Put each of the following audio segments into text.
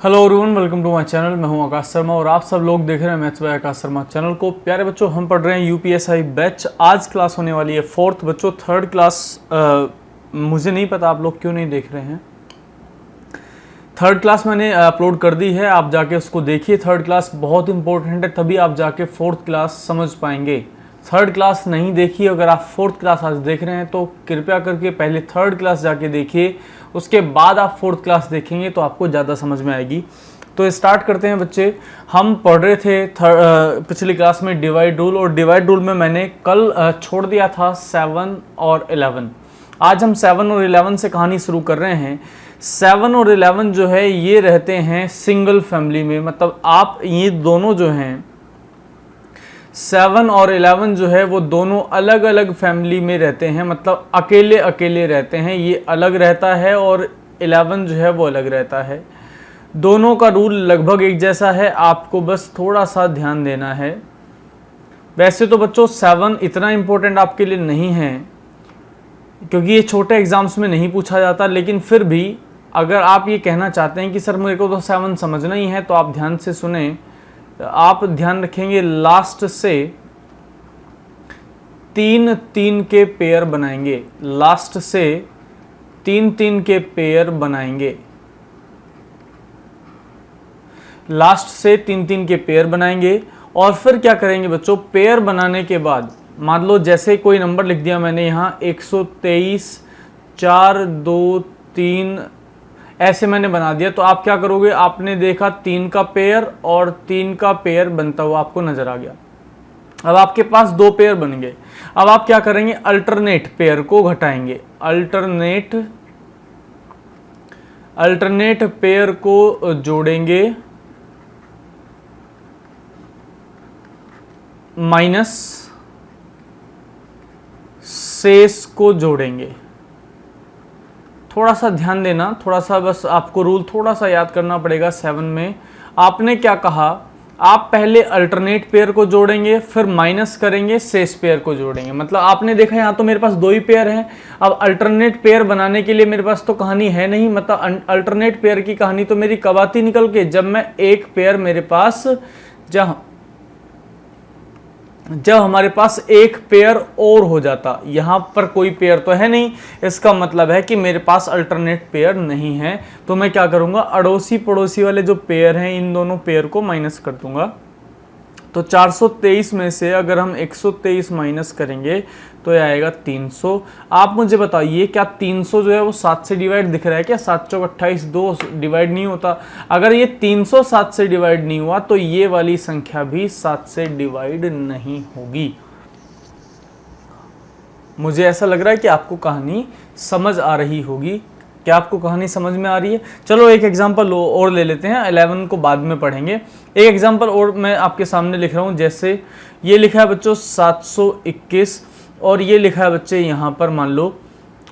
Hello everyone, welcome to my channel. मैं हूं आकाश शर्मा और आप सब लोग देख रहे हैं maths by Akash Sharma channel को। प्यारे बच्चों, हम पढ़ रहे हैं यूपीएसआई बैच। आज क्लास होने वाली है फोर्थ। बच्चों थर्ड क्लास मुझे नहीं पता आप लोग क्यों नहीं देख रहे हैं। थर्ड क्लास मैंने अपलोड कर दी है, आप जाके उसको देखिए। थर्ड क्लास बहुत इंपॉर्टेंट है, तभी आप जाके फोर्थ क्लास समझ पाएंगे। थर्ड क्लास नहीं देखी, अगर आप फोर्थ क्लास आज देख रहे हैं तो कृपया करके पहले थर्ड क्लास जाके देखिए, उसके बाद आप फोर्थ क्लास देखेंगे तो आपको ज़्यादा समझ में आएगी। तो स्टार्ट करते हैं बच्चे। हम पढ़ रहे थे पिछली क्लास में डिवाइड रूल, और डिवाइड रूल में मैंने कल छोड़ दिया था 7 और 11। आज हम 7 और 11 से कहानी शुरू कर रहे हैं। 7 और 11 जो है ये रहते हैं सिंगल फैमिली में, मतलब आप ये दोनों जो हैं 7 और 11 जो है वो दोनों अलग अलग फैमिली में रहते हैं, मतलब अकेले अकेले रहते हैं। ये अलग रहता है और 11 जो है वो अलग रहता है। दोनों का रूल लगभग एक जैसा है, आपको बस थोड़ा सा ध्यान देना है। वैसे तो बच्चों 7 इतना इम्पोर्टेंट आपके लिए नहीं है क्योंकि ये छोटे एग्जाम्स में नहीं पूछा जाता, लेकिन फिर भी अगर आप ये कहना चाहते हैं कि सर मेरे को तो 7 समझना ही है, तो आप ध्यान से सुने। आप ध्यान रखेंगे, लास्ट से 3-3 के पेयर बनाएंगे। लास्ट से 3-3 के पेयर बनाएंगे। लास्ट से 3-3 के पेयर बनाएंगे और फिर क्या करेंगे बच्चों, पेयर बनाने के बाद मान लो जैसे कोई नंबर लिख दिया मैंने यहाँ 123, 4, 2, 3 ऐसे मैंने बना दिया, तो आप क्या करोगे, आपने देखा 3 का पेयर और 3 का पेयर बनता हुआ आपको नजर आ गया। अब आपके पास 2 पेयर बन गए। अब आप क्या करेंगे, अल्टरनेट पेयर को घटाएंगे। अल्टरनेट पेयर को जोड़ेंगे माइनस शेष को जोड़ेंगे। थोड़ा सा ध्यान देना, थोड़ा सा बस आपको रूल थोड़ा सा याद करना पड़ेगा। 7 में आपने क्या कहा, आप पहले अल्टरनेट पेयर को जोड़ेंगे, फिर माइनस करेंगे, शेष पेयर को जोड़ेंगे। मतलब आपने देखा यहाँ तो मेरे पास 2 ही पेयर हैं। अब अल्टरनेट पेयर बनाने के लिए मेरे पास तो कहानी है नहीं, मतलब अल्टरनेट पेयर की कहानी तो मेरी कब आती निकल के, जब मैं एक पेयर मेरे पास जब हमारे पास एक पेयर और हो जाता। यहाँ पर कोई पेयर तो है नहीं, इसका मतलब है कि मेरे पास अल्टरनेट पेयर नहीं है। तो मैं क्या करूँगा, अड़ोसी पड़ोसी वाले जो पेयर हैं इन दोनों पेयर को माइनस कर दूंगा। तो 423 में से अगर हम 123 माइनस करेंगे तो यह आएगा 300। आप मुझे बताइए, क्या 300 जो है वो 7 से डिवाइड दिख रहा है क्या? 7 चौक 28, 2 डिवाइड नहीं होता। अगर ये 300 7 से डिवाइड नहीं हुआ तो ये वाली संख्या भी 7 से डिवाइड नहीं होगी। मुझे ऐसा लग रहा है कि आपको कहानी समझ आ रही होगी। क्या आपको कहानी समझ में आ रही है? चलो एक एग्जांपल और ले लेते हैं, 11 को बाद में पढ़ेंगे। एक एग्जांपल और मैं आपके सामने लिख रहा हूं। जैसे ये लिखा है बच्चों 721 और ये लिखा है बच्चे यहाँ पर मान लो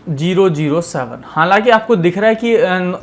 007। हालांकि आपको दिख रहा है कि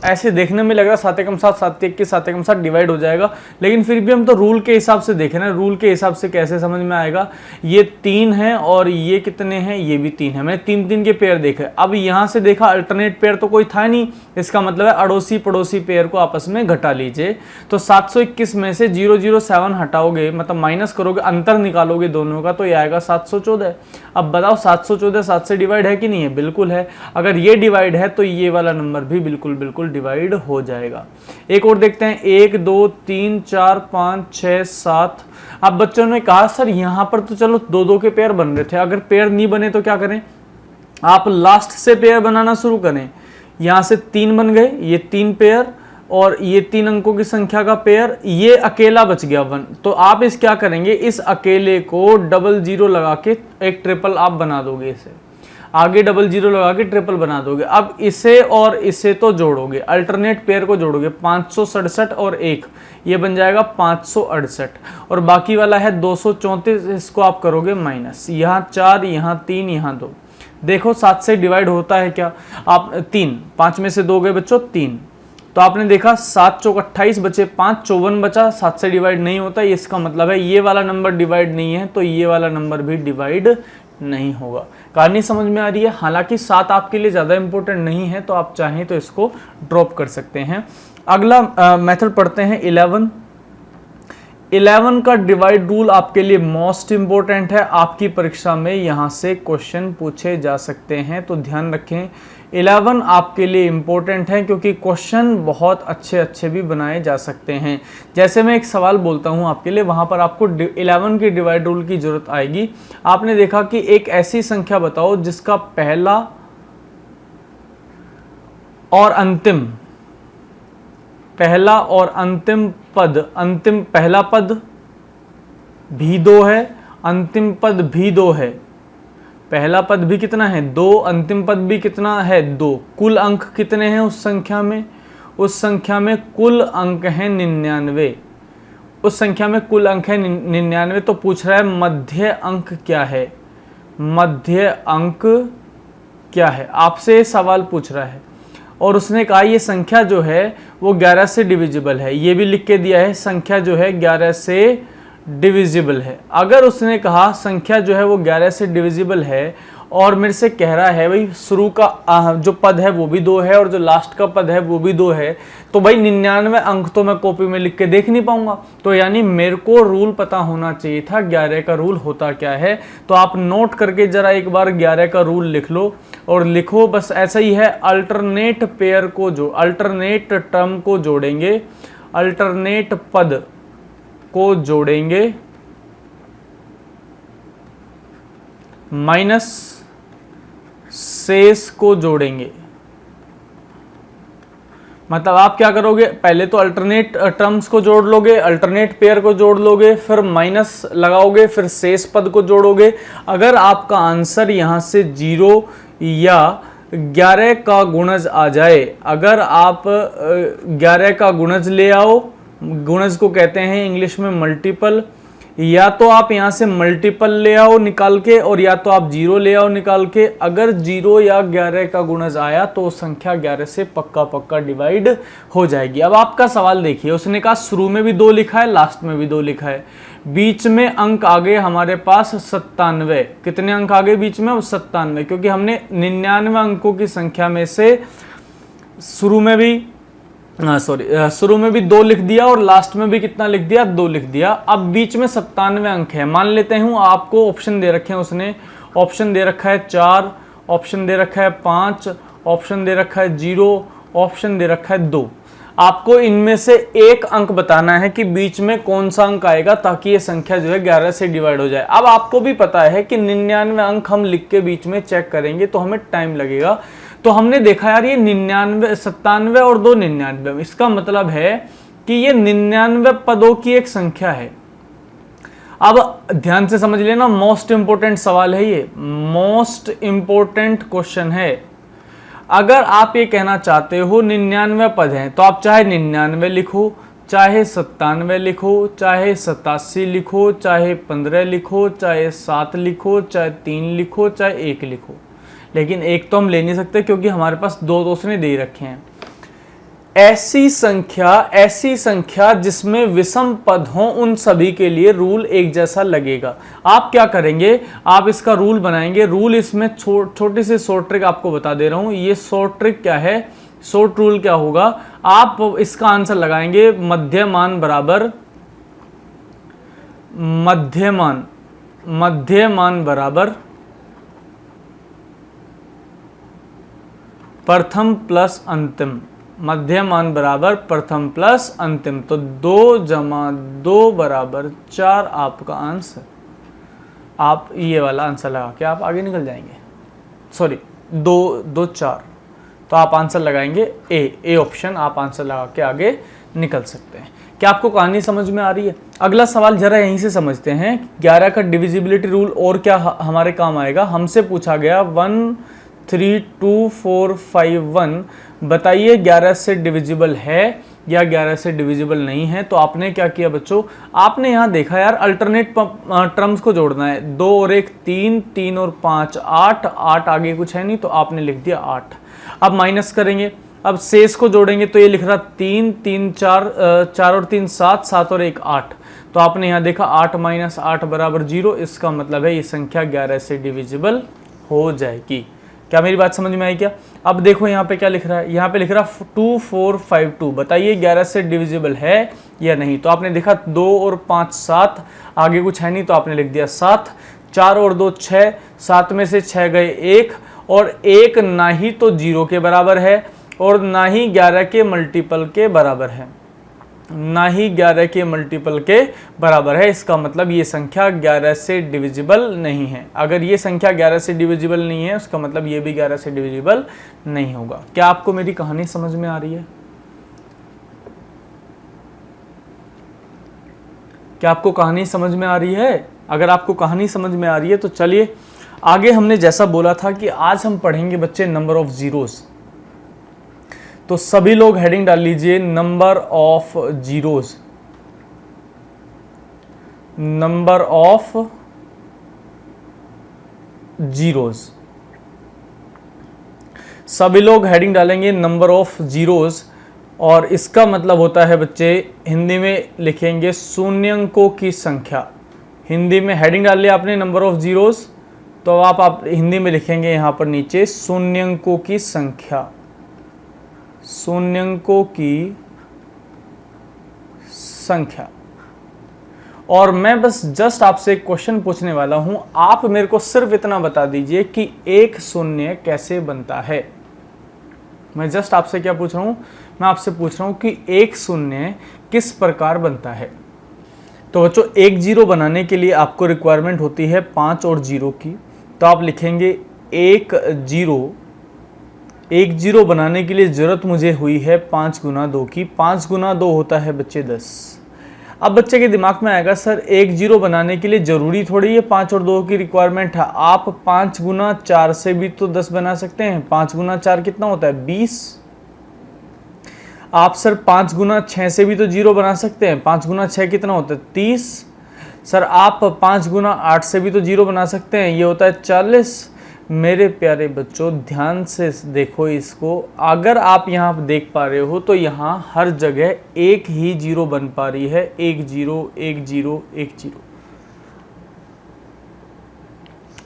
ऐसे देखने में लग रहा है 7 एकम 7, 7 1 के 7 एकम 7 डिवाइड हो जाएगा, लेकिन फिर भी हम तो रूल के हिसाब से देखें ना। रूल के हिसाब से कैसे समझ में आएगा, ये 3 है और ये कितने हैं, ये भी 3 है। मैंने 3-3 के पेयर देखे। अब यहाँ से देखा अल्टरनेट पेयर तो कोई था नहीं, इसका मतलब है अड़ोसी पड़ोसी पेयर को आपस में घटा लीजिए। तो 721 में से 007 हटाओगे, मतलब माइनस करोगे, अंतर निकालोगे दोनों का, तो ये आएगा 714। अब बताओ 714 7 से डिवाइड है कि नहीं है? बिल्कुल है। अगर ये डिवाइड है तो ये वाला नंबर भी बिल्कुल बिल्कुल डिवाइड हो जाएगा। एक और देखते हैं, 1 2 3 4 5 6 7। अब बच्चों ने कहा सर यहाँ पर तो चलो 2-2 के पेयर बन रहे थे, अगर पेयर नहीं बने तो क्या करें? आप लास्ट से पेयर बनाना शुरू करें। यहां से 3 बन गए, ये 3 पेयर और ये 3 अंकों की संख्या का पेयर, ये अकेला बच गया 1। तो आप इस क्या करेंगे, इस अकेले को 00 लगा के एक ट्रिपल आप बना दोगे। इसे आगे 00 लगा के ट्रिपल बना दोगे। अब इसे और इसे तो जोड़ोगे, अल्टरनेट पेयर को जोड़ोगे, 567 और 1 ये बन जाएगा 568, और बाकी वाला है 234, इसको आप करोगे माइनस। यहाँ 4, यहाँ 3, यहाँ 2। देखो 7 से डिवाइड होता है क्या? आप 3, 5 में से 2 गए बच्चों 3, तो आपने देखा 7 चौक 28 बचे, 5 54 बचा, 7 से डिवाइड नहीं होता। इसका मतलब है ये वाला नंबर डिवाइड नहीं है, तो ये वाला नंबर भी डिवाइड नहीं होगा। कहानी समझ में आ रही है? हालांकि 7 आपके लिए ज़्यादा इंपॉर्टेंट नहीं है, तो आप चाहें तो इसको ड्रॉप कर सकते हैं। अगला मेथड पढ़ते हैं 11 का डिवाइड रूल आपके लिए मोस्ट इंपॉर्टेंट है, आपकी परीक्षा में यहाँ से क्वेश्चन पूछे जा सकते हैं, तो ध्यान रखें 11 आपके लिए इंपॉर्टेंट है क्योंकि क्वेश्चन बहुत अच्छे अच्छे भी बनाए जा सकते हैं। जैसे मैं एक सवाल बोलता हूँ आपके लिए, वहाँ पर आपको 11 की डिवाइड रूल की जरूरत आएगी। आपने देखा कि एक ऐसी संख्या बताओ जिसका पहला और अंतिम पहला पद भी 2 है, अंतिम पद भी 2 है। पहला पद भी कितना है 2, अंतिम पद भी कितना है 2। कुल अंक कितने हैं उस संख्या में? उस संख्या में कुल अंक हैं 99। उस संख्या में कुल अंक है 99। तो पूछ रहा है मध्य अंक क्या है? मध्य अंक क्या है? आपसे सवाल पूछ रहा है और उसने कहा ये संख्या जो है वो 11 से डिविजिबल है। ये भी लिख के दिया है संख्या जो है 11 से डिविजिबल है। अगर उसने कहा संख्या जो है वो 11 से डिविजिबल है और मेरे से कह रहा है भाई शुरू का जो पद है वो भी 2 है और जो लास्ट का पद है वो भी 2 है, तो भाई 99 अंक तो मैं कॉपी में लिख के देख नहीं पाऊंगा। तो यानी मेरे को रूल पता होना चाहिए था 11 का रूल होता क्या है। तो आप नोट करके जरा एक बार 11 का रूल लिख लो और लिखो बस ऐसा ही है। अल्टरनेट पेयर को जो अल्टरनेट टर्म को जोड़ेंगे, अल्टरनेट पद को जोड़ेंगे माइनस शेष को जोड़ेंगे। मतलब आप क्या करोगे, पहले तो अल्टरनेट टर्म्स को जोड़ लोगे, अल्टरनेट पेयर को जोड़ लोगे, फिर माइनस लगाओगे, फिर शेष पद को जोड़ोगे। अगर आपका आंसर यहां से 0 या 11 का गुणज आ जाए, अगर आप 11 का गुणज ले आओ, गुणज को कहते हैं इंग्लिश में मल्टीपल, या तो आप यहां से मल्टीपल ले आओ निकाल के और या तो आप 0 ले आओ निकाल के। अगर 0 या 11 का गुणज आया तो संख्या 11 से पक्का डिवाइड हो जाएगी। अब आपका सवाल देखिए, उसने कहा शुरू में भी 2 लिखा है, लास्ट में भी 2 लिखा है, बीच में अंक आ गए हमारे पास 97। कितने अंक आ गए बीच में? 97, क्योंकि हमने 99 अंकों की संख्या में से शुरू में भी 2 लिख दिया और लास्ट में भी कितना लिख दिया? 2 लिख दिया। अब बीच में 97 अंक है। मान लेते हूं आपको ऑप्शन दे रखे हैं, उसने ऑप्शन दे रखा है 4, ऑप्शन दे रखा है 5, ऑप्शन दे रखा है 0, ऑप्शन दे रखा है 2। आपको इनमें से एक अंक बताना है कि बीच में कौन सा अंक आएगा ताकि ये संख्या जो है 11 से डिवाइड हो जाए। अब आपको भी पता है कि 99 अंक हम लिख के बीच में चेक करेंगे तो हमें टाइम लगेगा। तो हमने देखा यार ये 99, 97 और 2 99, इसका मतलब है कि ये 99 पदों की एक संख्या है। अब ध्यान से समझ लेना, मोस्ट इंपोर्टेंट सवाल है ये, मोस्ट इंपोर्टेंट क्वेश्चन है। अगर आप ये कहना चाहते हो 99 पद हैं तो आप चाहे 99 लिखो, चाहे 97 लिखो, चाहे 87 लिखो, चाहे 15 लिखो, चाहे 7 लिखो, चाहे 3 लिखो, चाहे 1 लिखो, लेकिन एक तो हम ले नहीं सकते क्योंकि हमारे पास 2 तो उसने दे रखे हैं। ऐसी संख्या जिसमें विषम पद हो उन सभी के लिए रूल एक जैसा लगेगा। आप क्या करेंगे, आप इसका रूल बनाएंगे। रूल इसमें छोटी सी शॉर्ट ट्रिक आपको बता दे रहा हूं। ये शॉर्ट ट्रिक क्या है, शॉर्ट रूल क्या होगा, आप इसका आंसर लगाएंगे मध्यमान बराबर प्रथम प्लस अंतिम। मध्यमान बराबर प्रथम प्लस अंतिम। तो 2 + 2 = 4 आपका आंसर। आप ये वाला आंसर लगा के आप आगे निकल जाएंगे। सॉरी, 2 2 4, तो आप आंसर लगाएंगे ए ऑप्शन, आप आंसर लगा के आगे निकल सकते हैं। क्या आपको कहानी समझ में आ रही है? अगला सवाल जरा यहीं से समझते हैं। 11 का डिविजिबिलिटी रूल और क्या हमारे काम आएगा। हमसे पूछा गया 1 3 2 4 5 1, बताइए 11 से डिविजिबल है या 11 से डिविजिबल नहीं है। तो आपने क्या किया बच्चों, आपने यहाँ देखा यार अल्टरनेट टर्म्स को जोड़ना है। 2 और 1 3, 3 और 5 8, 8 आगे कुछ है नहीं तो आपने लिख दिया 8। अब माइनस करेंगे, अब शेष को जोड़ेंगे तो ये लिख रहा 3 3 4, 4 और 3 7, 7 और 1 8। तो आपने यहाँ देखा 8 - 8 = 0। इसका मतलब है ये संख्या 11 से डिविजिबल हो जाएगी। क्या मेरी बात समझ में आई क्या? अब देखो यहाँ पे क्या लिख रहा है, यहाँ पे लिख रहा है 2452, बताइए 11 से डिविजिबल है या नहीं। तो आपने देखा 2 और 5 7, आगे कुछ है नहीं तो आपने लिख दिया 7, 4 और 2 6, 7 में से 6 गए 1, और 1 ना ही तो 0 के बराबर है और ना ही 11 के मल्टीपल के बराबर है, ना ही 11 के मल्टीपल के बराबर है। इसका मतलब ये संख्या 11 से डिविजिबल नहीं है। अगर ये संख्या 11 से डिविजिबल नहीं है उसका मतलब ये भी 11 से डिविजिबल नहीं होगा। क्या आपको मेरी कहानी समझ में आ रही है? क्या आपको कहानी समझ में आ रही है? अगर आपको कहानी समझ में आ रही है तो चलिए आगे। हमने जैसा बोला था कि आज हम पढ़ेंगे बच्चे नंबर ऑफ जीरोस, तो सभी लोग हेडिंग डाल लीजिए number of zeros, number of zeros. सभी लोग हेडिंग डालेंगे नंबर ऑफ जीरोस, और इसका मतलब होता है बच्चे हिंदी में लिखेंगे शून्यंकों की संख्या। हिंदी में हेडिंग डाल लिया आपने नंबर ऑफ जीरोस, तो आप हिंदी में लिखेंगे यहां पर नीचे शून्यंकों की संख्या, शून्यंकों की संख्या। और मैं बस जस्ट आपसे एक क्वेश्चन पूछने वाला हूं, आप मेरे को सिर्फ इतना बता दीजिए कि एक शून्य कैसे बनता है। मैं जस्ट आपसे क्या पूछ रहा हूं, मैं आपसे पूछ रहा हूं कि एक शून्य किस प्रकार बनता है। तो बच्चों एक जीरो बनाने के लिए आपको रिक्वायरमेंट होती है 5 और 0 की, तो आप लिखेंगे एक जीरो बनाने के लिए ज़रूरत मुझे हुई है 5 गुना 2 की। 5 गुना 2 होता है बच्चे 10। अब बच्चे के दिमाग में आएगा सर एक जीरो बनाने के लिए ज़रूरी थोड़ी है 5 और 2 की रिक्वायरमेंट है, आप 5 गुना 4 से भी तो 10 बना सकते हैं। 5 गुना 4 कितना होता है 20। आप सर 5 गुना 6 से भी तो जीरो बना सकते हैं। 5 गुना 6 कितना होता है 30। सर आप 5 गुना 8 से भी तो जीरो बना सकते हैं, ये होता है 40। मेरे प्यारे बच्चों ध्यान से देखो इसको, अगर आप यहाँ देख पा रहे हो तो यहाँ हर जगह एक ही जीरो बन पा रही है, 1 0 1 0 1 0।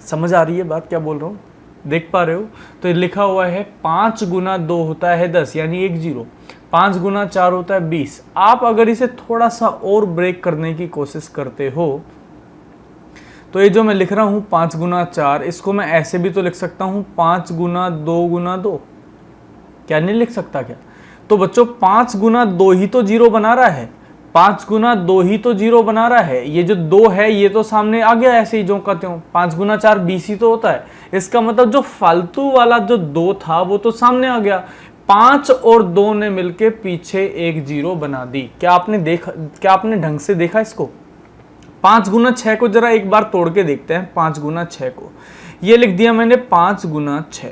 समझ आ रही है बात क्या बोल रहा हूँ? देख पा रहे हो? तो लिखा हुआ है 5 गुना 2 होता है 10 यानी 1 0, 5 गुना 4 होता है 20। आप अगर इसे थोड़ा सा और ब्रेक करने की कोशिश करते हो तो ये जो मैं लिख रहा हूं 5 गुना 4, इसको मैं ऐसे भी तो लिख सकता हूं 5 गुना 2 गुना 2। क्या नहीं लिख सकता क्या? तो बच्चों 5 गुना 2 ही तो जीरो बना रहा है, 5 गुना 2 ही तो जीरो बना रहा है। ये जो 2 है ये तो सामने आ गया ऐसे ही जो कहते हो। 5 गुना 4 20 ही तो होता है। इसका मतलब जो फालतू वाला जो 2 था वो तो सामने आ गया। 5 और 2 ने मिलके पीछे एक जीरो बना दी। क्या आपने ढंग से देखा इसको? 5 गुना 6 को जरा एक बार तोड़ के देखते हैं। 5 गुना 6 को ये लिख दिया मैंने 5 गुना 6।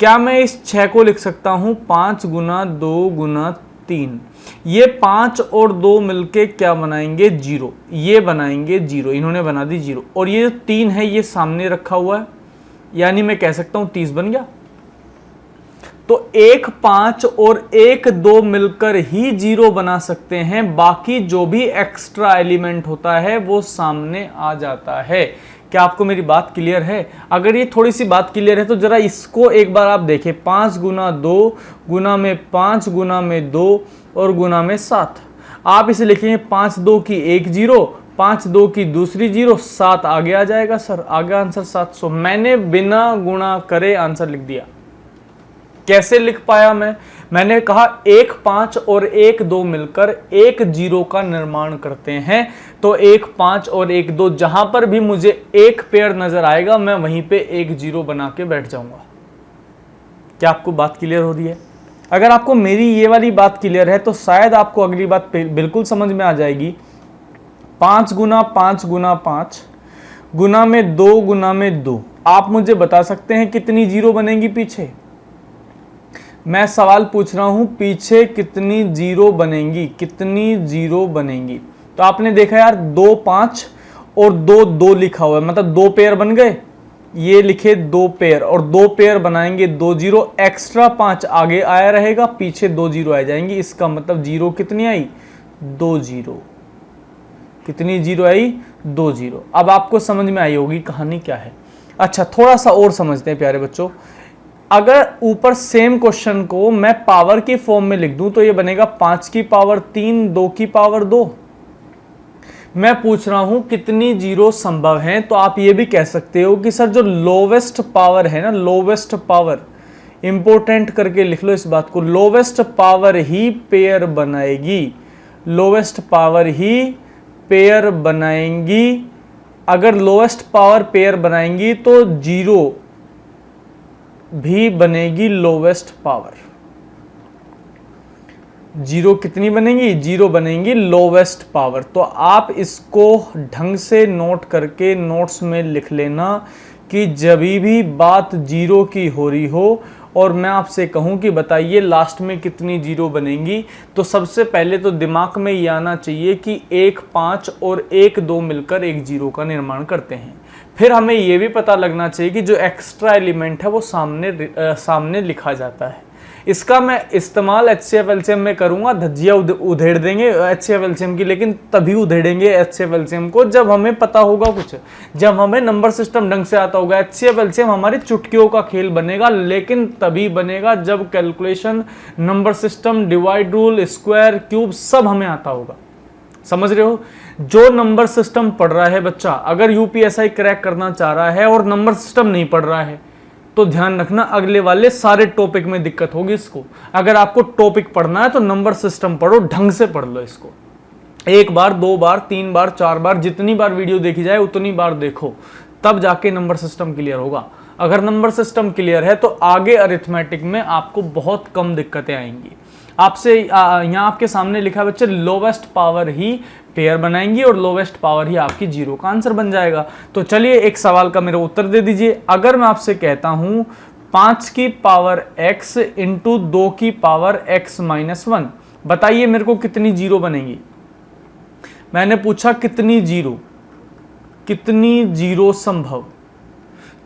क्या मैं इस 6 को लिख सकता हूं 5 गुना 2 गुना 3? ये 5 और 2 मिलके क्या बनाएंगे? जीरो। ये बनाएंगे जीरो, इन्होंने बना दी जीरो। और ये 3 है ये सामने रखा हुआ है, यानी मैं कह सकता हूं 30 बन गया। तो 1 5 और 1 2 मिलकर ही जीरो बना सकते हैं, बाकी जो भी एक्स्ट्रा एलिमेंट होता है वो सामने आ जाता है। क्या आपको मेरी बात क्लियर है? अगर ये थोड़ी सी बात क्लियर है तो जरा इसको एक बार आप देखें। 5 गुना 2 गुना में 5 गुना में 2 और गुना में 7। आप इसे लिखेंगे 5 2 की 1 जीरो, 5 2 की दूसरी जीरो, 7 आगे आ जाएगा सर। आगे आंसर 700। मैंने बिना गुणा करे आंसर लिख दिया। कैसे लिख पाया मैंने कहा 1 5 और 1 2 मिलकर एक जीरो का निर्माण करते हैं। तो 1 5 और 1 2 जहां पर भी मुझे एक पेयर नजर आएगा मैं वहीं पे एक जीरो बना के बैठ जाऊंगा। क्या आपको बात क्लियर हो रही है? अगर आपको मेरी ये वाली बात क्लियर है तो शायद आपको अगली बात बिल्कुल समझ में आ जाएगी। 5 गुना 5 गुना 5 गुना में 2 गुना में 2। आप मुझे बता सकते हैं कितनी जीरो बनेंगी पीछे? मैं सवाल पूछ रहा हूं पीछे कितनी जीरो बनेंगी, कितनी जीरो बनेंगी? तो आपने देखा यार 2 5 और 2 2 लिखा हुआ है, मतलब 2 पेयर बन गए। ये लिखे 2 पेयर और 2 पेयर बनाएंगे 2 जीरो, एक्स्ट्रा 5 आगे आया रहेगा, पीछे 2 जीरो आ जाएंगी। इसका मतलब जीरो कितनी आई? 2 जीरो। कितनी जीरो आई? 2 जीरो। अब आपको समझ में आई होगी कहानी क्या है। अच्छा थोड़ा सा और समझते हैं प्यारे बच्चों। अगर ऊपर सेम क्वेश्चन को मैं पावर की फॉर्म में लिख दूं तो ये बनेगा 5 की पावर 3, 2 की पावर 2। मैं पूछ रहा हूं कितनी जीरो संभव हैं, तो आप ये भी कह सकते हो कि सर जो लोवेस्ट पावर है ना, लोवेस्ट पावर, इंपोर्टेंट करके लिख लो इस बात को, लोवेस्ट पावर ही पेयर बनाएगी, लोवेस्ट पावर ही पेयर बनाएंगी। अगर लोवेस्ट पावर पेयर बनाएंगी तो जीरो भी बनेगी लोवेस्ट पावर। जीरो कितनी बनेगी? जीरो बनेंगी लोवेस्ट पावर। तो आप इसको ढंग से नोट करके नोट्स में लिख लेना कि जब भी बात जीरो की हो रही हो और मैं आपसे कहूं कि बताइए लास्ट में कितनी जीरो बनेंगी, तो सबसे पहले तो दिमाग में ये आना चाहिए कि 1 5 और 1 2 मिलकर एक जीरो का निर्माण करते हैं। फिर हमें ये भी पता लगना चाहिए कि जो एक्स्ट्रा एलिमेंट है वो सामने लिखा जाता है। इसका मैं इस्तेमाल HCF LCM में करूंगा, धज्जियां उधेड़ देंगे HCF LCM की, लेकिन तभी उधेड़ेंगे HCF LCM को जब हमें पता होगा कुछ, जब हमें नंबर सिस्टम ढंग से आता होगा। HCF LCM हमारी चुटकियों का खेल बनेगा, लेकिन तभी बनेगा जब calculation, number system, divide rule, square, cube सब हमें आता होगा। समझ रहे हो? जो नंबर सिस्टम पढ़ रहा है बच्चा, अगर UPSI क्रैक करना चाह रहा है और नंबर सिस्टम नहीं पढ़ रहा है, तो ध्यान रखना अगले वाले सारे टॉपिक में दिक्कत होगी इसको। अगर आपको टॉपिक पढ़ना है तो नंबर सिस्टम पढ़ो, ढंग से पढ़ लो इसको। 1 बार, 2 बार, 3 बार, 4 बार, जितनी बार वीडियो देखी जाए उतनी बार देखो, तब जाके नंबर सिस्टम क्लियर होगा। अगर नंबर सिस्टम क्लियर है तो आगे अरिथमेटिक में आपको बहुत कम दिक्कतें आएंगी। आपसे यहाँ आपके सामने लिखा है बच्चे, लोवेस्ट पावर ही पेयर बनाएंगी और लोवेस्ट पावर ही आपकी जीरो का आंसर बन जाएगा। तो चलिए एक सवाल का मेरा उत्तर दे दीजिए। अगर मैं आपसे कहता हूं 5 की पावर x इंटू 2 की पावर x माइनस 1, बताइए मेरे को कितनी जीरो बनेंगी। मैंने पूछा कितनी जीरो संभव।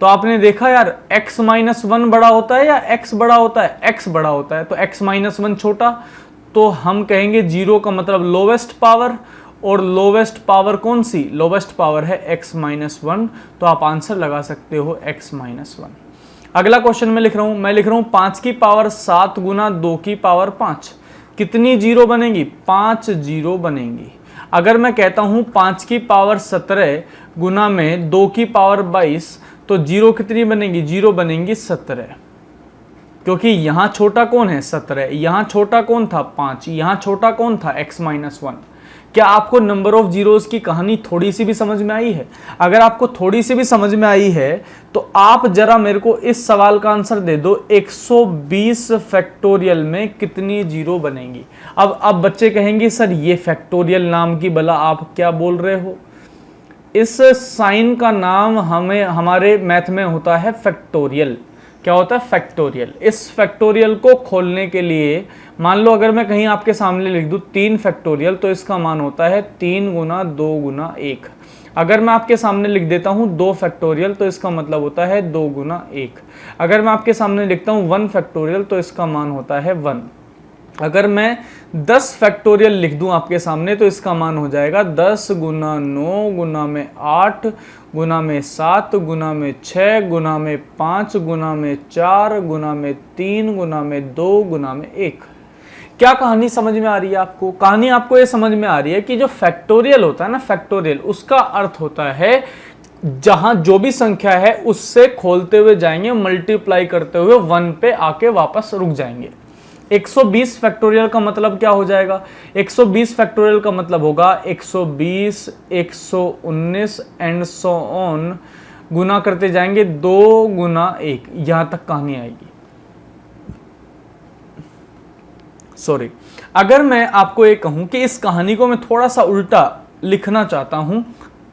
तो आपने देखा यार, x माइनस 1 बड़ा होता है या x बड़ा होता है? x बड़ा होता है, तो x माइनस 1 छोटा, तो हम कहेंगे जीरो का मतलब लोवेस्ट पावर, और लोवेस्ट पावर कौन सी? लोवेस्ट पावर है x माइनस 1, तो आप आंसर लगा सकते हो x माइनस 1। अगला क्वेश्चन मैं लिख रहा हूं 5 की पावर 7 गुना 2 की पावर 5, कितनी जीरो बनेंगी? 5 जीरो बनेंगी। अगर मैं कहता हूं 5 की पावर 17 गुना में 2 की पावर 22, तो जीरो कितनी बनेगी? जीरो बनेंगी 17, क्योंकि यहां छोटा कौन है? 17, यहां छोटा कौन था? 5, यहां छोटा कौन था? x minus 1। क्या आपको नंबर ऑफ जीरोस की कहानी थोड़ी सी भी समझ में आई है? अगर आपको थोड़ी सी भी समझ में आई है तो आप जरा मेरे को इस सवाल का आंसर दे दो, 120 फैक्टोरियल में कितनी जीरो बनेंगी? अब बच्चे कहेंगे सर ये फैक्टोरियल नाम की भला आप क्या बोल रहे हो? इस साइन का नाम हमारे मैथ में होता है फैक्टोरियल। क्या होता है? फैक्टोरियल। इस फैक्टोरियल को खोलने के लिए मान लो अगर मैं कहीं आपके सामने लिख दूं 3 फैक्टोरियल, तो इसका मान होता है 3 गुना 2 गुना 1। अगर मैं आपके सामने लिख देता हूं 2 फैक्टोरियल, तो इसका मतलब होता है 2 गुना 1। अगर मैं आपके सामने लिखता हूं 1 फैक्टोरियल, तो इसका मान होता है 1। अगर मैं 10 फैक्टोरियल लिख दूं आपके सामने, तो इसका मान हो जाएगा 10 गुना 9 गुना में 8 गुना में 7 गुना में 6 गुना में 5 गुना में 4 गुना में 3 गुना में 2 गुना में 1। क्या कहानी समझ में आ रही है आपको? कहानी आपको ये समझ में आ रही है कि जो फैक्टोरियल होता है ना, फैक्टोरियल, उसका अर्थ होता है जहां जो भी संख्या है उससे खोलते हुए जाएंगे, मल्टीप्लाई करते हुए 1 पे आके वापस रुक जाएंगे। 120 फैक्टोरियल का मतलब क्या हो जाएगा? 120 फैक्टोरियल का मतलब होगा 120, 119 एंड सो ऑन, गुना करते जाएंगे 2 गुना 1, यहां तक कहानी आएगी। सॉरी, अगर मैं आपको ये कहूं कि इस कहानी को मैं थोड़ा सा उल्टा लिखना चाहता हूं,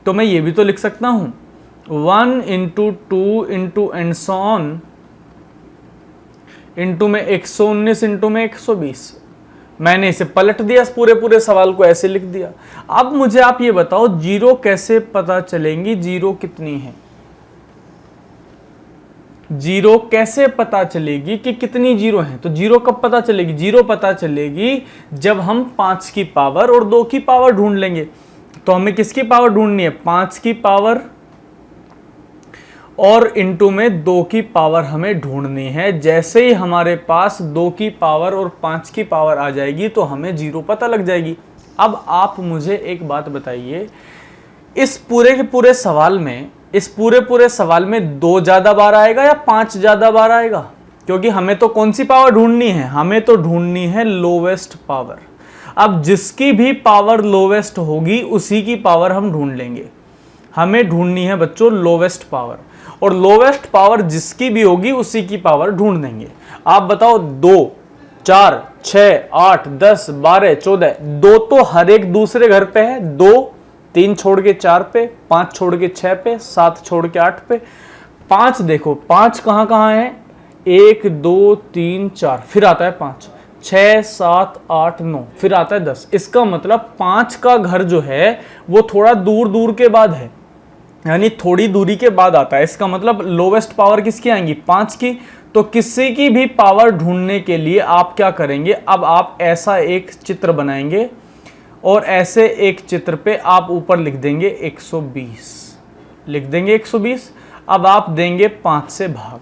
तो मैं ये भी तो लिख सकता हूं 1 into 2 into and so on into में 119 इंटू में 120। मैंने इसे पलट दिया, पूरे सवाल को ऐसे लिख दिया। अब मुझे आप ये बताओ जीरो कैसे पता चलेंगी, जीरो कितनी है? जीरो कैसे पता चलेगी कि कितनी जीरो है? तो जीरो कब पता चलेगी? जीरो पता चलेगी जब हम 5 की पावर और 2 की पावर ढूंढ लेंगे। तो हमें किसकी पावर ढूंढनी है? 5 की पावर और इनटू में 2 की पावर हमें ढूंढनी है। जैसे ही हमारे पास 2 की पावर और 5 की पावर आ जाएगी तो हमें 0 पता लग जाएगी। अब आप मुझे एक बात बताइए, इस पूरे के पूरे सवाल में 2 ज्यादा बार आएगा या 5 ज्यादा बार आएगा? क्योंकि हमें तो कौन सी पावर ढूंढनी है? हमें तो ढूंढनी है लोवेस्ट पावर। अब जिसकी भी पावर लोवेस्ट होगी उसी की पावर हम ढूंढ लेंगे। हमें ढूंढनी है बच्चों लोवेस्ट पावर, और लोवेस्ट पावर जिसकी भी होगी उसी की पावर ढूंढ देंगे। आप बताओ 2, 4, 6, 8, 10, 12, 14, 2 तो हर एक दूसरे घर पे है। 2, 3 छोड़ के 4 पे, 5 छोड़ के 6 पे, 7 छोड़ के 8 पे, 5 देखो 5 कहां कहां है? 1, 2, 3, 4, फिर आता है 5, 6, 7, 8, 9, फिर आता है 10। इसका मतलब 5 का घर जो है वो थोड़ा दूर दूर के बाद है, यानी थोड़ी दूरी के बाद आता है। इसका मतलब लोवेस्ट पावर किसकी आएंगी? 5 की। तो किसी की भी पावर ढूंढने के लिए आप क्या करेंगे? अब आप ऐसा एक चित्र बनाएंगे और ऐसे एक चित्र पे आप ऊपर लिख देंगे 120, लिख देंगे 120। अब आप देंगे 5 से भाग।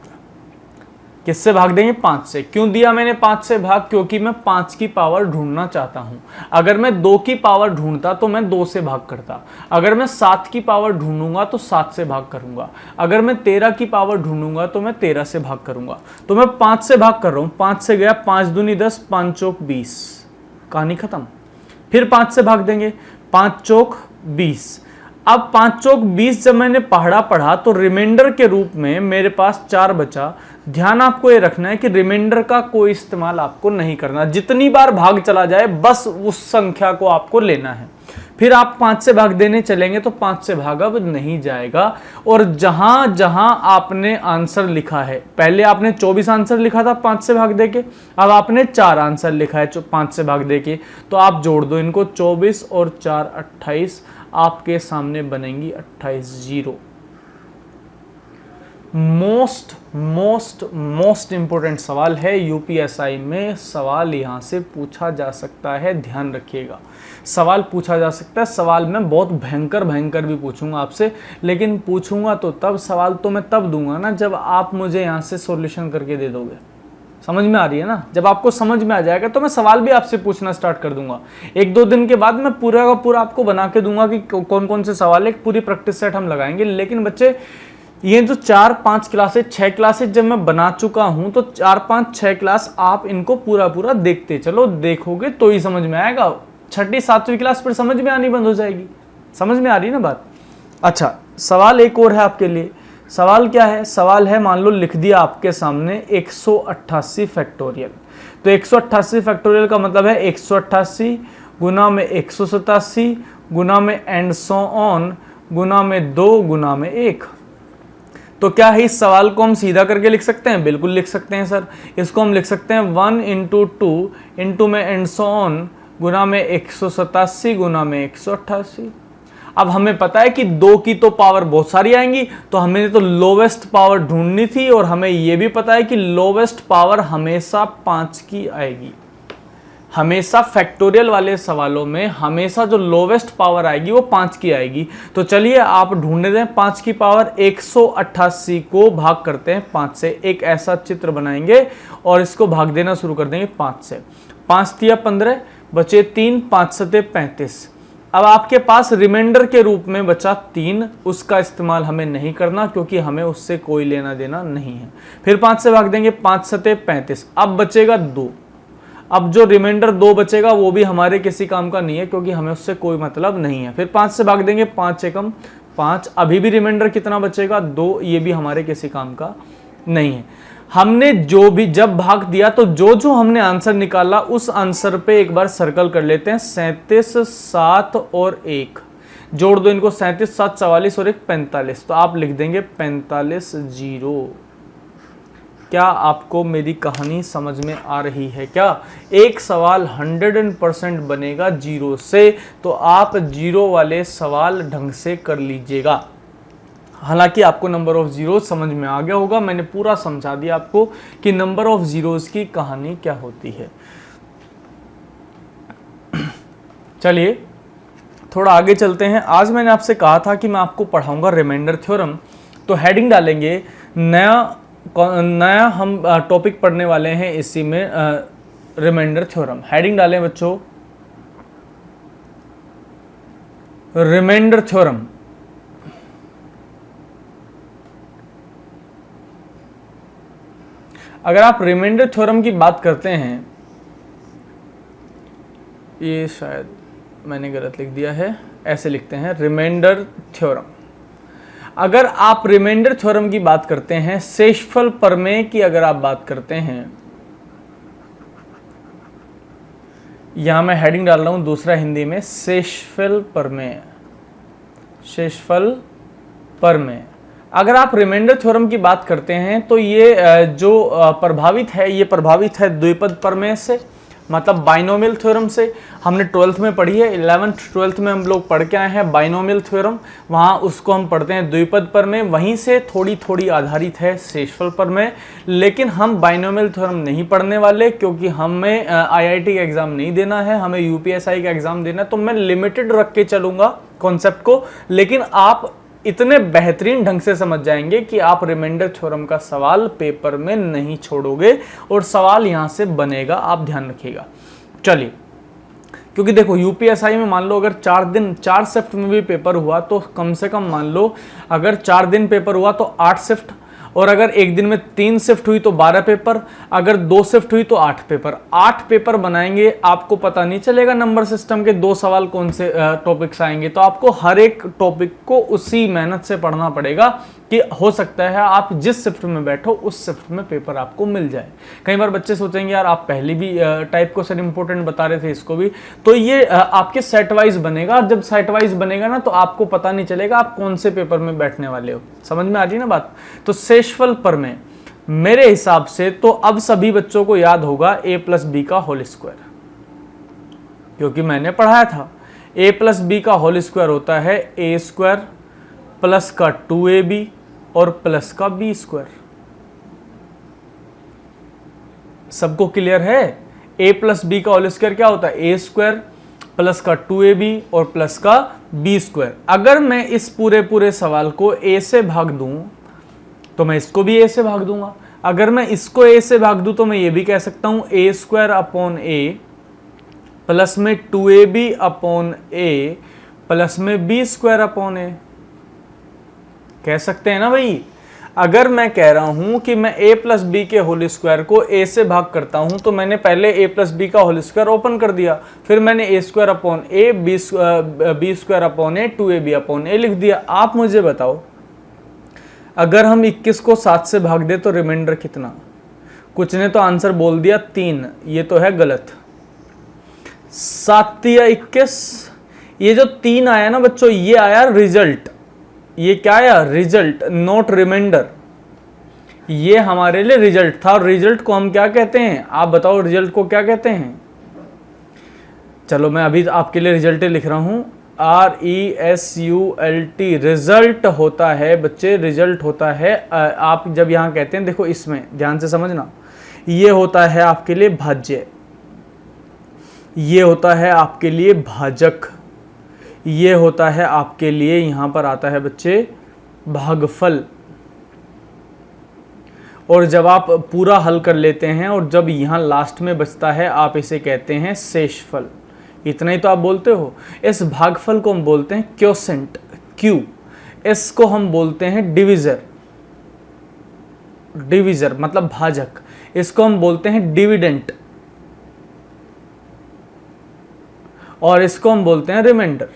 किससे भाग देंगे? 5 से। क्यों दिया मैंने 5 से भाग? क्योंकि मैं 5 की पावर ढूंढना चाहता हूं। अगर मैं 2 की पावर ढूंढता तो मैं 2 से भाग करता। अगर मैं 7 की पावर ढूंढूंगा तो 7 से भाग करूंगा। अगर मैं 13 की पावर ढूंढूंगा तो मैं 13 से भाग करूंगा। तो मैं 5 से भाग कर रहा हूं। 5 से गया, 5 दूनी 10, 5 चौक 20, कहानी खत्म। फिर 5 से भाग देंगे, 5 चौक 20। अब 5 चौक 20 जब मैंने पहाड़ा पढ़ा तो रिमाइंडर के रूप में मेरे पास 4 बचा। ध्यान आपको ये रखना है कि रिमाइंडर का कोई इस्तेमाल आपको नहीं करना। जितनी बार भाग चला जाए बस उस संख्या को आपको लेना है। फिर आप 5 से भाग देने चलेंगे तो 5 से भाग अब नहीं जाएगा। और जहां जहां आपने आंसर लिखा है, पहले आपने 24 आंसर लिखा था 5 से भाग देके, अब आपने 4 आंसर लिखा है 5 से भाग देके, तो आप जोड़ दो इनको, 24 और 4 28, आपके सामने बनेंगी 28 0। मोस्ट इंपोर्टेंट सवाल है यूपीएसआई में। सवाल यहां से पूछा जा सकता है, ध्यान रखिएगा। सवाल पूछा जा सकता है। सवाल मैं बहुत भयंकर भी पूछूंगा आपसे, लेकिन पूछूंगा तो तब, सवाल तो मैं तब दूंगा ना जब आप मुझे यहां से सॉल्यूशन करके दे दोगे। समझ में आ रही है ना? जब आपको समझ में आ जाएगा तो मैं सवाल भी आपसे पूछना स्टार्ट कर दूंगा। 1-2 दिन के बाद मैं पूरा का पूरा आपको बना के दूंगा कि कौन कौन से सवाल है, पूरी प्रैक्टिस सेट हम लगाएंगे। लेकिन बच्चे, ये जो 4-5 क्लासेस 6 क्लासेस जब मैं बना चुका हूं तो 4-5-6 क्लास आप इनको पूरा देखते चलो। देखोगे तो ही समझ में आएगा। 6ठी-7वीं क्लास पर समझ में आनी बंद हो जाएगी। समझ में आ रही है ना बात? अच्छा, सवाल एक और है आपके लिए। सवाल क्या है? सवाल है, मान लो लिख दिया आपके सामने 188 फैक्टोरियल। तो 188 फैक्टोरियल का मतलब है 188 गुना में 187 गुना में एंड सो ऑन गुना में 2 गुना में 1। तो क्या है, इस सवाल को हम सीधा करके लिख सकते हैं? बिल्कुल लिख सकते हैं सर। इसको हम लिख सकते हैं 1 × 2 इंटू में एंड सो ऑन गुना में 187 गुना में 188। अब हमें पता है कि 2 की तो पावर बहुत सारी आएंगी, तो हमें तो लोवेस्ट पावर ढूंढनी थी, और हमें यह भी पता है कि लोवेस्ट पावर हमेशा 5 की आएगी। हमेशा फैक्टोरियल वाले सवालों में हमेशा जो लोवेस्ट पावर आएगी वो 5 की आएगी। तो चलिए आप ढूंढने दें 5 की पावर। 188 को भाग करते हैं 5 से। एक ऐसा चित्र बनाएंगे और इसको भाग देना शुरू कर देंगे 5 से। 5 तिया 15, बचे 3, 5 सते 35। अब आपके पास रिमाइंडर के रूप में बचा 3, उसका इस्तेमाल हमें नहीं करना क्योंकि हमें उससे कोई लेना देना नहीं है। फिर 5 से भाग देंगे, 5 सते 35। अब बचेगा 2। अब जो रिमाइंडर 2 बचेगा वो भी हमारे किसी काम का नहीं है क्योंकि हमें उससे कोई मतलब नहीं है। फिर 5 से भाग देंगे, 5 एकम 5। अभी भी रिमाइंडर कितना बचेगा? 2। ये भी हमारे किसी काम का नहीं है। हमने जो भी जब भाग दिया तो जो हमने आंसर निकाला उस आंसर पे एक बार सर्कल कर लेते हैं। 37, 7 और 1 जोड़ दो इनको, 37, 7, 44 और 1 45। तो आप लिख देंगे 45 0। क्या आपको मेरी कहानी समझ में आ रही है? क्या एक सवाल 100% बनेगा 0 से, तो आप 0 वाले सवाल ढंग से कर लीजिएगा। हालांकि आपको नंबर ऑफ जीरोस समझ में आ गया होगा, मैंने पूरा समझा दिया आपको कि नंबर ऑफ जीरोस की कहानी क्या होती है। चलिए थोड़ा आगे चलते हैं। आज मैंने आपसे कहा था कि मैं आपको पढ़ाऊंगा रिमाइंडर थ्योरम। तो हेडिंग डालेंगे, नया हम टॉपिक पढ़ने वाले हैं इसी में, रिमाइंडर थ्योरम। हेडिंग डालें बच्चों, रिमाइंडर थ्योरम। अगर आप रिमाइंडर थ्योरम की बात करते हैं, ये शायद मैंने गलत लिख दिया है, ऐसे लिखते हैं रिमाइंडर थ्योरम। अगर आप रिमाइंडर थ्योरम की बात करते हैं, शेषफल प्रमेय की अगर आप बात करते हैं, यहां मैं हेडिंग डाल रहा हूं दूसरा हिंदी में, शेषफल प्रमेय, शेषफल प्रमेय। अगर आप रिमाइंडर थ्योरम की बात करते हैं तो ये जो प्रभावित है, ये प्रभावित है द्विपद प्रमेय से, मतलब बाइनोमियल थ्योरम से। हमने 12th में पढ़ी है, 11th 12th में हम लोग पढ़ के आए हैं बाइनोमियल थ्योरम, वहाँ उसको हम पढ़ते हैं द्विपद प्रमेय, वहीं से थोड़ी थोड़ी आधारित है शेषफल प्रमेय। लेकिन हम बाइनोमियल थ्योरम नहीं पढ़ने वाले, क्योंकि हमें IIT का एग्जाम नहीं देना है, हमें UPSI का एग्जाम देना है, तो मैं लिमिटेड रख के चलूंगा कॉन्सेप्ट को। लेकिन आप इतने बेहतरीन ढंग से समझ जाएंगे कि आप रिमाइंडर थ्योरम का सवाल पेपर में नहीं छोड़ोगे, और सवाल यहां से बनेगा, आप ध्यान रखिएगा। चलिए, क्योंकि देखो UPSI में मान लो अगर 4 शिफ्ट में भी पेपर हुआ तो कम से कम मान लो अगर 4 दिन पेपर हुआ तो 8 शिफ्ट, और अगर एक दिन में 3 शिफ्ट हुई तो 12 पेपर, अगर 2 शिफ्ट हुई तो 8 पेपर। 8 पेपर बनाएंगे, आपको पता नहीं चलेगा नंबर सिस्टम के 2 सवाल कौन से टॉपिक्स आएंगे। तो आपको हर एक टॉपिक को उसी मेहनत से पढ़ना पड़ेगा कि हो सकता है आप जिस शिफ्ट में बैठो उस शिफ्ट में पेपर आपको मिल जाए। कई बार बच्चे सोचेंगे यार आप पहले भी टाइप क्वेश्चन इंपॉर्टेंट बता रहे थे, इसको भी, तो ये आपके सेट वाइज बनेगा। और जब सेट वाइज बनेगा ना तो आपको पता नहीं चलेगा आप कौन से पेपर में बैठने वाले हो। समझ में आ रही ना बात? तो शेषफल प्रमेय मेरे हिसाब से तो अब सभी बच्चों को याद होगा a+b का होल स्क्वायर, क्योंकि मैंने पढ़ाया था a+b का होल स्क्वायर होता है a² प्लस का 2ab और प्लस का b²। सबको क्लियर है? a+b का होल स्क्वायर क्या होता है? a² प्लस का 2ab और प्लस का b²। अगर मैं इस पूरे सवाल को a से भाग दूं तो मैं इसको भी a से भाग दूंगा। अगर मैं इसको a से भाग दूं तो मैं ये भी कह सकता हूं a² अपॉन a प्लस में 2ab अपॉन a प्लस में b² अपॉन a। कह सकते हैं ना भाई? अगर मैं कह रहा हूं कि मैं a+b के होल स्क्वायर को a से भाग करता हूं तो मैंने पहले a+b का होल स्क्वायर ओपन कर दिया, फिर मैंने a² upon a b² upon a 2ab upon a लिख दिया। आप मुझे बताओ, अगर हम 21 को 7 से भाग दे तो रिमाइंडर कितना? कुछ ने तो आंसर बोल दिया 3, ये तो है गलत। 7 या 21, ये जो 3 आया ना बच्चों, ये आया रिजल्ट। ये क्या आया? Result, not reminder. ये हमारे लिए रिजल्ट था, और रिजल्ट को हम क्या कहते हैं? आप बताओ रिजल्ट को क्या कहते हैं? चलो मैं अभी आपके लिए रिजल्ट लिख रहा हूं, RESULT। रिजल्ट होता है बच्चे, रिजल्ट होता है। आप जब यहां कहते हैं, देखो इसमें ध्यान से समझना, ये होता है आपके लिए भाज्य, ये होता है आपके लिए भाजक, ये होता है आपके लिए, यहां पर आता है बच्चे भागफल। और जब आप पूरा हल कर लेते हैं और जब यहां लास्ट में बचता है, आप इसे कहते हैं शेषफल। इतना ही तो आप बोलते हो। इस भागफल को हम बोलते हैं क्वोशेंट, Q। इसको हम बोलते हैं डिविजर, डिविजर मतलब भाजक। इसको हम बोलते हैं डिविडेंट, और इसको हम बोलते हैं रिमाइंडर।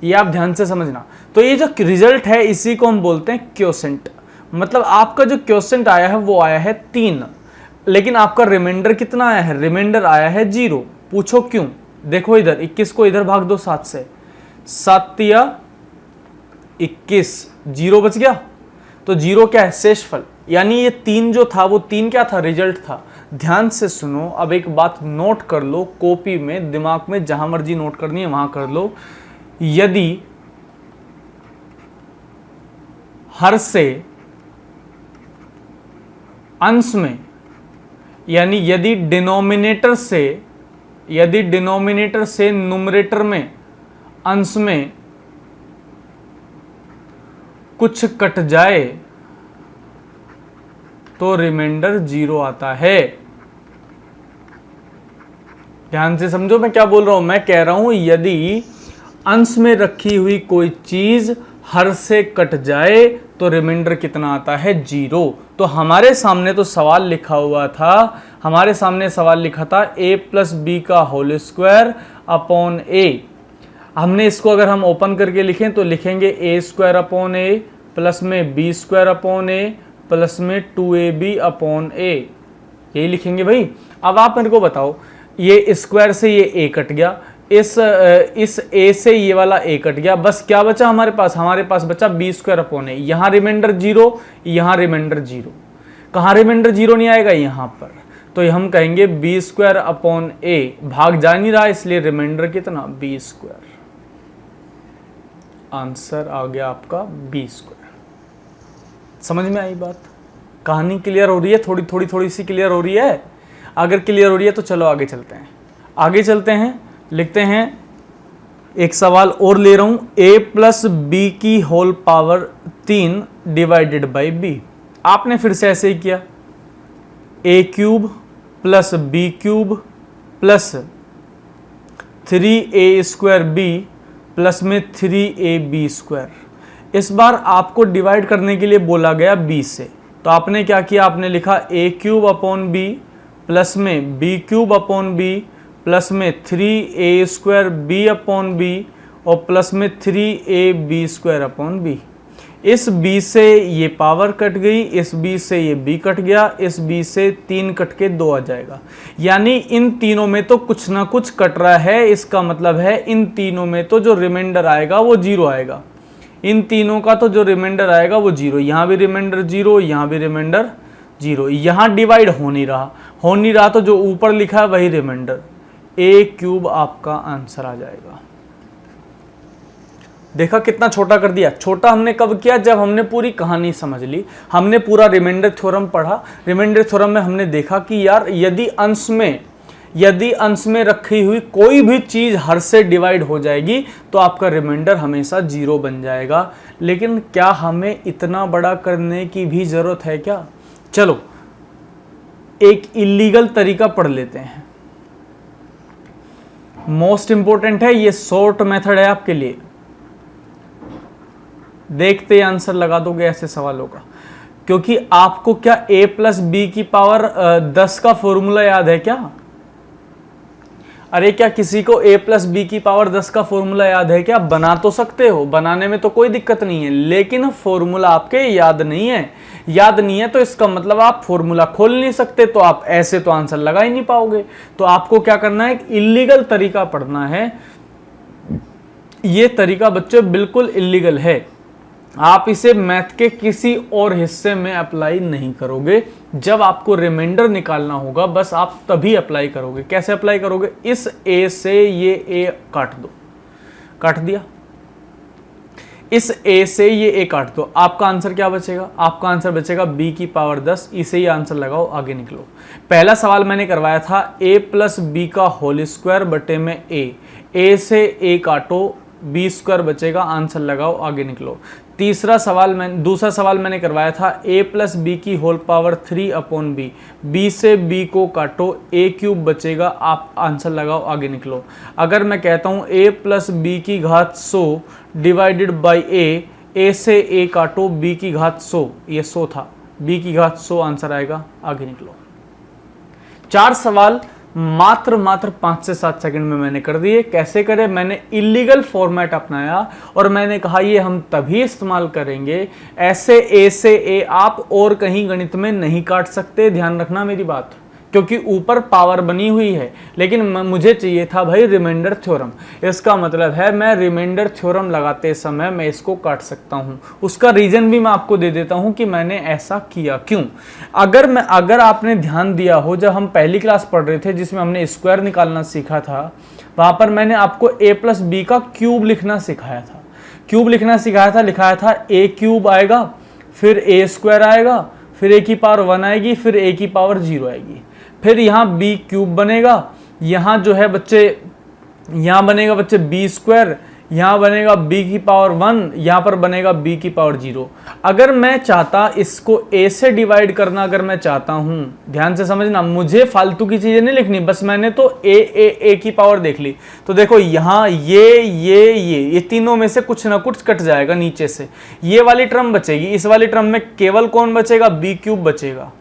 ये आप ध्यान से समझना। तो ये जो रिजल्ट है इसी को हम बोलते हैं क्वोशेंट। मतलब आपका जो क्वोशेंट आया है वो आया है 3, लेकिन आपका रिमाइंडर कितना आया है? रिमाइंडर आया है 0। पूछो क्यों? देखो इधर 21 को इधर भाग दो 7 से, 7 या 21, 0 बच गया। तो 0 क्या है? शेषफल। यानी ये 3 जो था वो 3 क्या था? रिजल्ट था। ध्यान से सुनो, अब एक बात नोट कर लो, कॉपी में, दिमाग में, जहां मर्जी नोट करनी है वहां कर लो। यदि हर से अंश में, यानी यदि डिनोमिनेटर से नुमरेटर में, अंश में कुछ कट जाए तो रिमाइंडर 0 आता है। ध्यान से समझो मैं क्या बोल रहा हूं। मैं कह रहा हूं यदि अंश में रखी हुई कोई चीज हर से कट जाए तो रिमाइंडर कितना आता है? 0। तो हमारे सामने तो सवाल लिखा हुआ था, हमारे सामने सवाल लिखा था a प्लस बी का होल स्क्वायर अपॉन a। हमने इसको अगर हम ओपन करके लिखें तो लिखेंगे a square upon a plus में b square upon a plus में 2ab अपॉन a, यही लिखेंगे भाई। अब आप मेरे को बताओ, ये स्क्वायर से ये a कट गया, इस a से ये वाला a कट गया, बस क्या बचा हमारे पास? हमारे पास बचा b स्क्वायर अपॉन a। यहाँ रिमाइंडर 0, यहाँ रिमाइंडर 0। कहाँ रिमाइंडर 0 नहीं आएगा? यहाँ पर। तो हम कहेंगे b स्क्वायर अपॉन a, भाग जा नहीं रहा इसलिए रिमाइंडर कितना? b square. आंसर आ गया आपका b स्क्वायर। समझ में आई बात? कहानी क्लियर हो रही है? थोड़ी सी क्लियर हो रही है? अगर क्लियर हो रही है तो चलो आगे चलते हैं। आगे चलते हैं, लिखते हैं एक सवाल और ले रहा हूं, a प्लस बी की whole power 3 divided by b। आपने फिर से ऐसे ही किया, a cube plus B cube plus 3a square b plus में 3ab स्क्वायर। इस बार आपको डिवाइड करने के लिए बोला गया b से, तो आपने क्या किया? आपने लिखा a cube upon b plus में b cube upon b plus में 3a square b upon b और प्लस में 3ab स्क्वायर अपॉन b। इस b से ये पावर कट गई, इस b से ये b कट गया, इस b से 3 कट के 2 आ जाएगा। यानी इन तीनों में तो कुछ ना कुछ कट रहा है, इसका मतलब है इन तीनों में तो जो रिमाइंडर आएगा वो 0 आएगा। इन तीनों का तो जो रिमाइंडर आएगा वो 0। यहाँ भी रिमाइंडर 0, यहाँ भी रिमाइंडर 0। यहाँ डिवाइड हो नहीं रहा, तो जो ऊपर लिखा है वही रिमाइंडर, a क्यूब आपका आंसर आ जाएगा। देखा कितना छोटा कर दिया? छोटा हमने कब किया? जब हमने पूरी कहानी समझ ली, हमने पूरा रिमाइंडर थ्योरम पढ़ा। रिमाइंडर थ्योरम में हमने देखा कि यार यदि अंश में रखी हुई कोई भी चीज हर से डिवाइड हो जाएगी तो आपका रिमाइंडर हमेशा 0 बन जाएगा। लेकिन क्या हमें इतना बड़ा करने की भी जरूरत है क्या? चलो एक इलीगल तरीका पढ़ लेते हैं, मोस्ट इंपॉर्टेंट है, ये शॉर्ट मेथड है आपके लिए। देखते ही आंसर लगा दोगे ऐसे सवालों का, क्योंकि आपको क्या a प्लस बी की पावर 10 का फॉर्मूला याद है क्या? अरे क्या किसी को a प्लस बी की पावर 10 का फॉर्मूला याद है क्या? बना तो सकते हो, बनाने में तो कोई दिक्कत नहीं है, लेकिन फॉर्मूला आपके याद नहीं है तो इसका मतलब आप फॉर्मूला खोल नहीं सकते, तो आप ऐसे तो आंसर लगा ही नहीं पाओगे। तो आपको क्या करना है? एक इलीगल तरीका पढ़ना है। ये तरीका बच्चे बिल्कुल इलीगल है, आप इसे मैथ के किसी और हिस्से में अप्लाई नहीं करोगे। जब आपको रिमाइंडर निकालना होगा बस आप तभी अप्लाई करोगे। कैसे अप्लाई करोगे? इस a से ये a काट दो, काट दिया, इस a से ये a काट दो, आपका आंसर क्या बचेगा? आपका आंसर बचेगा b की पावर 10। इसे ही आंसर लगाओ, आगे निकलो। पहला सवाल मैंने करवाया था a प्लस बी का होल स्क्वायर बटे में a से a काटो, b स्क्वायर बचेगा, आंसर लगाओ, आगे निकलो। दूसरा सवाल मैंने करवाया था a प्लस बी की होल पावर 3 अपॉन b से b को काटो, a क्यूब बचेगा, आप आंसर लगाओ, आगे निकलो। अगर मैं कहता हूँ a प्लस बी की घात 100 डिवाइडेड बाई a से a काटो, b की घात 100, ये 100 था, b की घात 100 आंसर आएगा, आगे निकलो। 4 सवाल मात्र 5 से 7 सेकंड में मैंने कर दिए। कैसे करे? मैंने इलीगल फॉर्मेट अपनाया और मैंने कहा ये हम तभी इस्तेमाल करेंगे, ऐसे a से a आप और कहीं गणित में नहीं काट सकते, ध्यान रखना मेरी बात, क्योंकि ऊपर पावर बनी हुई है। लेकिन मुझे चाहिए था भाई रिमाइंडर थ्योरम, इसका मतलब है मैं रिमाइंडर थ्योरम लगाते समय मैं इसको काट सकता हूँ। उसका रीजन भी मैं आपको दे देता हूँ कि मैंने ऐसा किया क्यों। अगर आपने ध्यान दिया हो, जब हम पहली क्लास पढ़ रहे थे जिसमें हमने स्क्वायर निकालना सीखा था, वहां पर मैंने आपको a प्लस बी का क्यूब लिखना सिखाया था। लिखाया था a क्यूब आएगा, फिर a स्क्वायर आएगा, फिर a की पावर 1 आएगी, फिर a की पावर 0 आएगी, फिर यहाँ b क्यूब बनेगा, यहाँ जो है बच्चे, यहाँ बनेगा बच्चे b स्क्वायर, यहाँ बनेगा b की पावर 1, यहाँ पर बनेगा b की पावर 0। अगर मैं चाहता इसको a से डिवाइड करना, अगर मैं चाहता हूँ, ध्यान से समझना, मुझे फालतू की चीजें नहीं लिखनी, बस मैंने तो a की पावर देख ली। तो देखो यहाँ ये तीनों में से कुछ ना कुछ कट जाएगा नीचे से, ये वाली टर्म बचेगी, इस वाली टर्म में केवल कौन बचेगा, b³ बचेगा।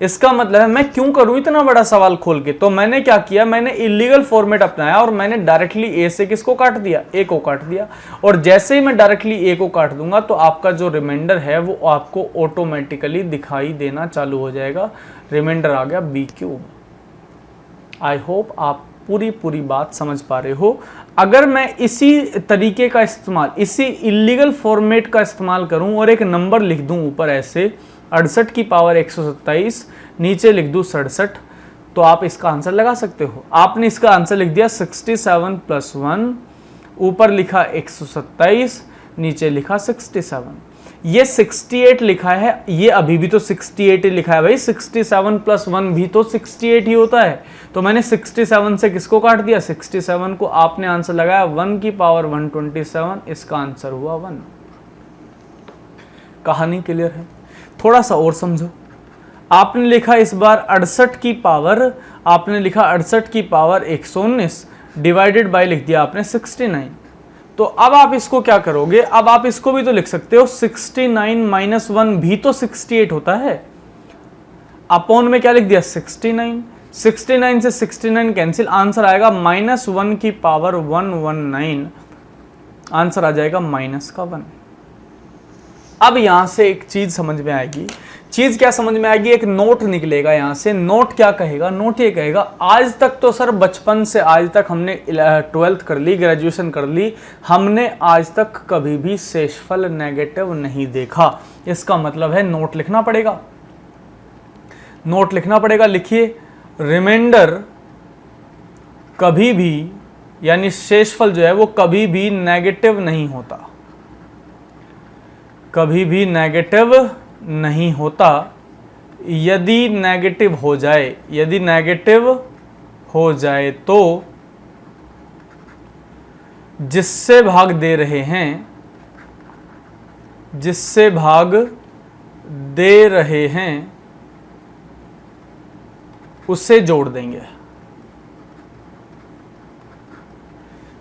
इसका मतलब है मैं क्यों करूं इतना बड़ा सवाल खोल के, तो मैंने क्या किया, मैंने इलीगल फॉर्मेट अपनाया और मैंने डायरेक्टली ए से किसको काट दिया, ए को काट दिया। और जैसे ही मैं डायरेक्टली ए को काट दूंगा तो आपका जो रिमाइंडर है वो आपको ऑटोमेटिकली दिखाई देना चालू हो जाएगा। रिमाइंडर आ गया b³। आई होप आप पूरी बात समझ पा रहे हो। अगर मैं इसी तरीके का इस्तेमाल, इसी इलीगल फॉर्मेट का इस्तेमाल करूं और एक नंबर लिख दूं ऊपर ऐसे 68 की पावर 127, नीचे लिख दूं 67, तो आप इसका आंसर लगा सकते हो। आपने इसका आंसर लिख दिया 67 + 1, ऊपर लिखा 127, नीचे लिखा 67। ये 68 लिखा है, ये अभी भी तो 68 ही लिखा है भाई, 67 + 1 भी तो 68 ही होता है। तो मैंने 67 से किसको काट दिया, 67 को। आपने आंसर लगाया 1 की पावर 127, इसका आंसर हुआ 1। कहानी क्लियर है? थोड़ा सा और समझो। आपने लिखा इस बार 68 की पावर, आपने लिखा 68 की पावर 119, डिवाइडेड बाय लिख दिया आपने 69। तो अब आप इसको क्या करोगे, अब आप इसको भी तो लिख सकते हो 69 - 1 भी तो 68 होता है। अपॉन में क्या लिख दिया 69, 69 से 69 कैंसिल, आंसर आएगा -1 की पावर 119, आंसर आ जाएगा -1। अब यहां से एक चीज समझ में आएगी। चीज क्या समझ में आएगी, एक नोट निकलेगा यहां से। नोट क्या कहेगा, नोट ये कहेगा आज तक तो सर बचपन से आज तक हमने 12th कर ली, ग्रेजुएशन कर ली, हमने आज तक कभी भी शेषफल नेगेटिव नहीं देखा। इसका मतलब है नोट लिखना पड़ेगा, नोट लिखना पड़ेगा। लिखिए, रिमाइंडर कभी भी, यानी शेषफल जो है वो कभी भी नेगेटिव नहीं होता, कभी भी नेगेटिव नहीं होता। यदि नेगेटिव हो जाए, यदि नेगेटिव हो जाए तो जिससे भाग दे रहे हैं, जिससे भाग दे रहे हैं उससे जोड़ देंगे,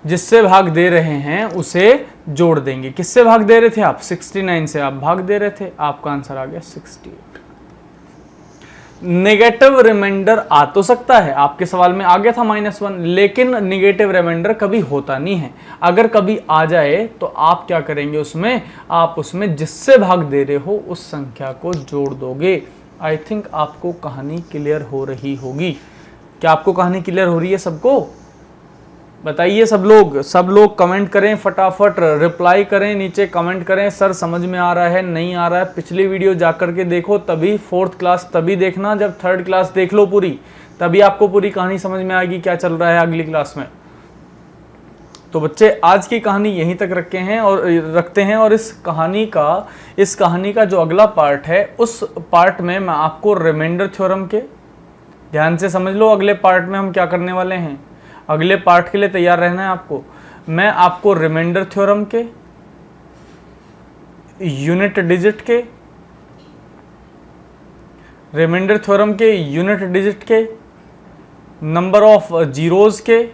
जिससे भाग दे रहे हैं उसे जोड़ देंगे। किससे भाग दे रहे थे आप, 69 से आप भाग दे रहे थे, आपका आंसर आ गया 68। नेगेटिव रिमाइंडर आ तो सकता है, आपके सवाल में आ गया था -1, लेकिन नेगेटिव रिमाइंडर कभी होता नहीं है। अगर कभी आ जाए तो आप क्या करेंगे, उसमें आप उसमें जिससे भाग दे रहे हो उस संख्या को जोड़ दोगे। आई थिंक आपको कहानी क्लियर हो रही होगी। क्या आपको कहानी क्लियर हो रही है सबको? बताइए सब लोग कमेंट करें, फटाफट रिप्लाई करें, नीचे कमेंट करें सर समझ में आ रहा है नहीं आ रहा है। पिछली वीडियो जाकर के देखो, तभी 4th क्लास तभी देखना जब 3rd क्लास देख लो पूरी, तभी आपको पूरी कहानी समझ में आएगी क्या चल रहा है अगली क्लास में। तो बच्चे आज की कहानी यहीं तक रखते हैं और इस कहानी का जो अगला पार्ट है उस पार्ट में मैं आपको रिमाइंडर थ्योरम के, ध्यान से समझ लो अगले पार्ट में हम क्या करने वाले हैं, अगले पार्ट के लिए तैयार रहना है आपको। मैं आपको रिमाइंडर थ्योरम के, यूनिट डिजिट के, रिमाइंडर थ्योरम के यूनिट डिजिट के, नंबर ऑफ जीरोज के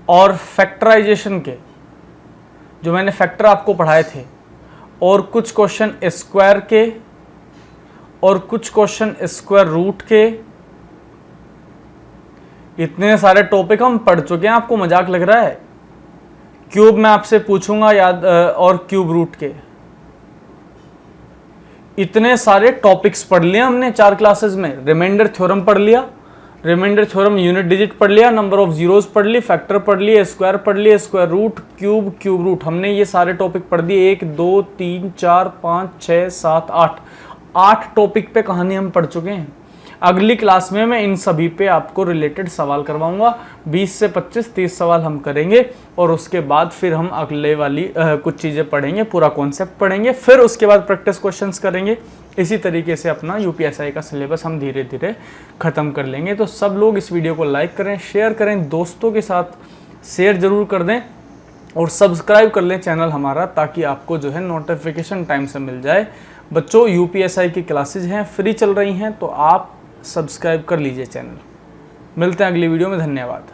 और फैक्टराइजेशन के, जो मैंने फैक्टर आपको पढ़ाए थे, और कुछ क्वेश्चन स्क्वायर के और कुछ क्वेश्चन स्क्वायर रूट के। इतने सारे टॉपिक हम पढ़ चुके हैं, आपको मजाक लग रहा है? क्यूब मैं आपसे पूछूंगा याद, और क्यूब रूट के इतने सारे टॉपिक्स पढ़ लिए हमने 4 क्लासेस में। रिमाइंडर थ्योरम पढ़ लिया, रिमाइंडर थ्योरम यूनिट डिजिट पढ़ लिया, नंबर ऑफ जीरोस पढ़ ली, फैक्टर पढ़ लिए, स्क्वायर पढ़ लिए, स्क्वायर रूट, क्यूब रूट, हमने ये सारे टॉपिक पढ़ दिए। 1 2 3 4 5 6 7 8 टॉपिक पे कहानी हम पढ़ चुके हैं। अगली क्लास में मैं इन सभी पे आपको रिलेटेड सवाल करवाऊंगा। 20 से 25 30 सवाल हम करेंगे और उसके बाद फिर हम अगले वाली कुछ चीज़ें पढ़ेंगे, पूरा कॉन्सेप्ट पढ़ेंगे, फिर उसके बाद प्रैक्टिस क्वेश्चंस करेंगे। इसी तरीके से अपना यूपीएसआई का सिलेबस हम धीरे धीरे ख़त्म कर लेंगे। तो सब लोग इस वीडियो को लाइक करें, शेयर करें, दोस्तों के साथ शेयर ज़रूर कर दें और सब्सक्राइब कर लें चैनल हमारा, ताकि आपको जो है नोटिफिकेशन टाइम से मिल जाए। बच्चों, यूपीएसआई की क्लासेज हैं, फ्री चल रही हैं, तो आप सब्सक्राइब कर लीजिए चैनल। मिलते हैं अगली वीडियो में, धन्यवाद।